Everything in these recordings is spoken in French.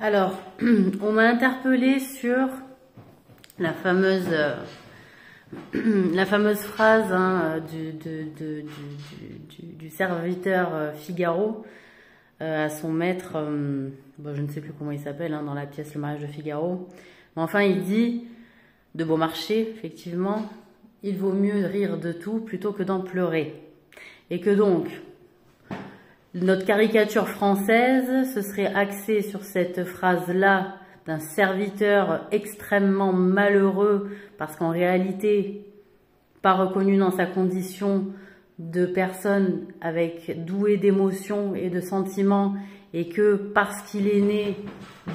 Alors, on m'a interpellé sur la fameuse phrase du serviteur Figaro à son maître, bon, je ne sais plus comment il s'appelle dans la pièce Le mariage de Figaro. Mais enfin, il dit, de Beaumarchais, effectivement, il vaut mieux rire de tout plutôt que d'en pleurer. Et que donc, notre caricature française se serait axée sur cette phrase-là d'un serviteur extrêmement malheureux parce qu'en réalité, pas reconnu dans sa condition de personne avec douée d'émotions et de sentiments et que parce qu'il est né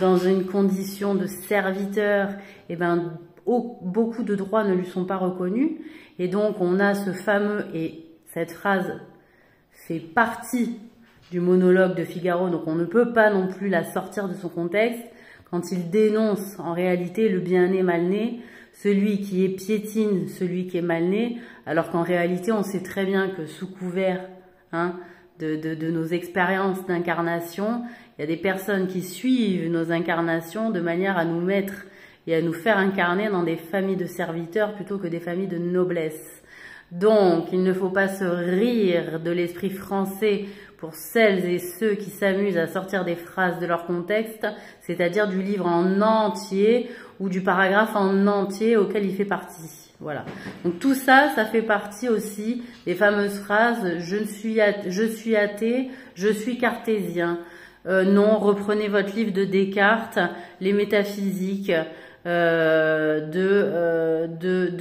dans une condition de serviteur, eh ben, beaucoup de droits ne lui sont pas reconnus. Et donc, on a ce fameux, et cette phrase fait partie du monologue de Figaro, donc on ne peut pas non plus la sortir de son contexte, quand il dénonce en réalité le bien-né, mal-né, celui qui est piétine, celui qui est mal-né, alors qu'en réalité on sait très bien que sous couvert de nos expériences d'incarnation, il y a des personnes qui suivent nos incarnations de manière à nous mettre et à nous faire incarner dans des familles de serviteurs plutôt que des familles de noblesse. Donc, il ne faut pas se rire de l'esprit français pour celles et ceux qui s'amusent à sortir des phrases de leur contexte, c'est-à-dire du livre en entier ou du paragraphe en entier auquel il fait partie. Voilà. Donc tout ça, ça fait partie aussi des fameuses phrases « je suis athée, je suis cartésien ». Non, reprenez votre livre de Descartes, les métaphysiques de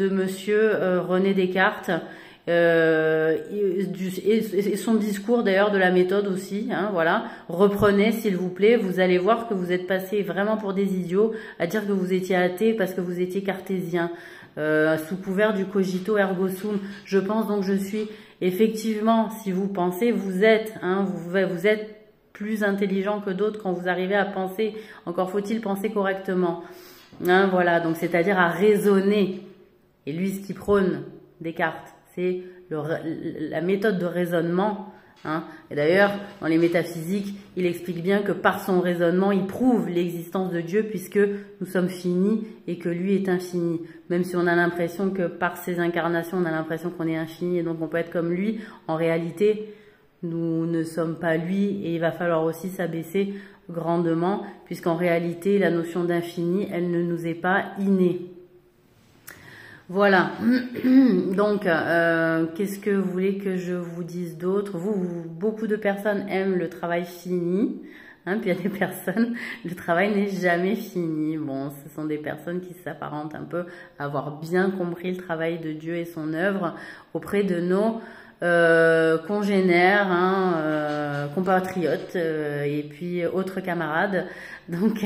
monsieur René Descartes, et son discours d'ailleurs de la méthode aussi, voilà. Reprenez s'il vous plaît, vous allez voir que vous êtes passé vraiment pour des idiots à dire que vous étiez athée parce que vous étiez cartésien, sous couvert du cogito ergo sum. Je pense donc je suis effectivement, si vous pensez, vous êtes plus intelligent que d'autres quand vous arrivez à penser, encore faut-il penser correctement. Voilà, donc c'est-à-dire à raisonner. Et lui, ce qu'il prône, Descartes, c'est la méthode de raisonnement. Et d'ailleurs, dans les métaphysiques, il explique bien que par son raisonnement, il prouve l'existence de Dieu puisque nous sommes finis et que lui est infini. Même si on a l'impression que par ses incarnations, on a l'impression qu'on est infini et donc on peut être comme lui, en réalité, nous ne sommes pas lui et il va falloir aussi s'abaisser grandement puisqu'en réalité, la notion d'infini, elle ne nous est pas innée. Voilà, donc qu'est-ce que vous voulez que je vous dise d'autre? Beaucoup de personnes aiment le travail fini, puis il y a des personnes, le travail n'est jamais fini. Bon, ce sont des personnes qui s'apparentent un peu à avoir bien compris le travail de Dieu et son œuvre auprès de nos congénères, compatriotes et puis autres camarades. Donc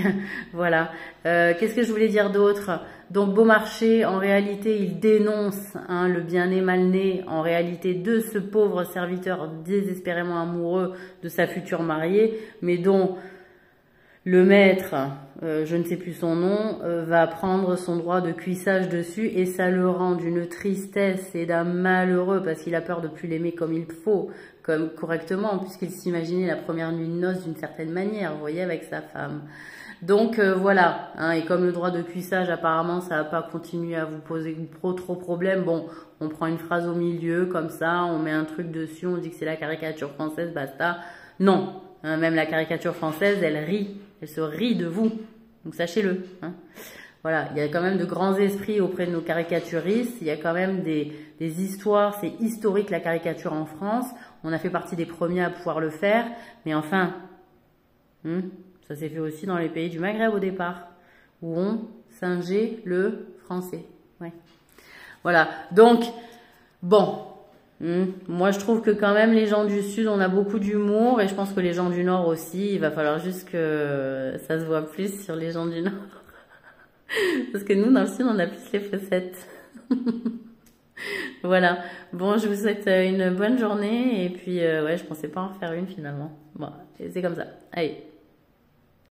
voilà. Qu'est-ce que je voulais dire d'autre? Donc Beaumarchais, en réalité, il dénonce le bien-né, mal-né, en réalité, de ce pauvre serviteur désespérément amoureux de sa future mariée, mais dont le maître, je ne sais plus son nom, va prendre son droit de cuissage dessus et ça le rend d'une tristesse et d'un malheureux parce qu'il a peur de plus l'aimer comme il faut, comme correctement, puisqu'il s'imaginait la première nuit de noces d'une certaine manière, vous voyez, avec sa femme. Donc voilà, et comme le droit de cuissage apparemment ça va pas continuer à vous poser trop problème, bon, on prend une phrase au milieu comme ça, on met un truc dessus, on dit que c'est la caricature française, basta. Non, même la caricature française, elle rit, elle se rit de vous, donc sachez-le. Voilà, il y a quand même de grands esprits auprès de nos caricaturistes, il y a quand même des histoires, c'est historique la caricature en France, on a fait partie des premiers à pouvoir le faire, mais enfin, ça s'est fait aussi dans les pays du Maghreb au départ, où on singeait le français. Ouais. Voilà, donc, bon, moi je trouve que quand même les gens du Sud, on a beaucoup d'humour, et je pense que les gens du Nord aussi, il va falloir juste que ça se voit plus sur les gens du Nord. Parce que nous, dans le Sud, on a plus les facettes. Voilà, bon, je vous souhaite une bonne journée, et puis, ouais, je pensais pas en faire une finalement. Bon, c'est comme ça. Allez.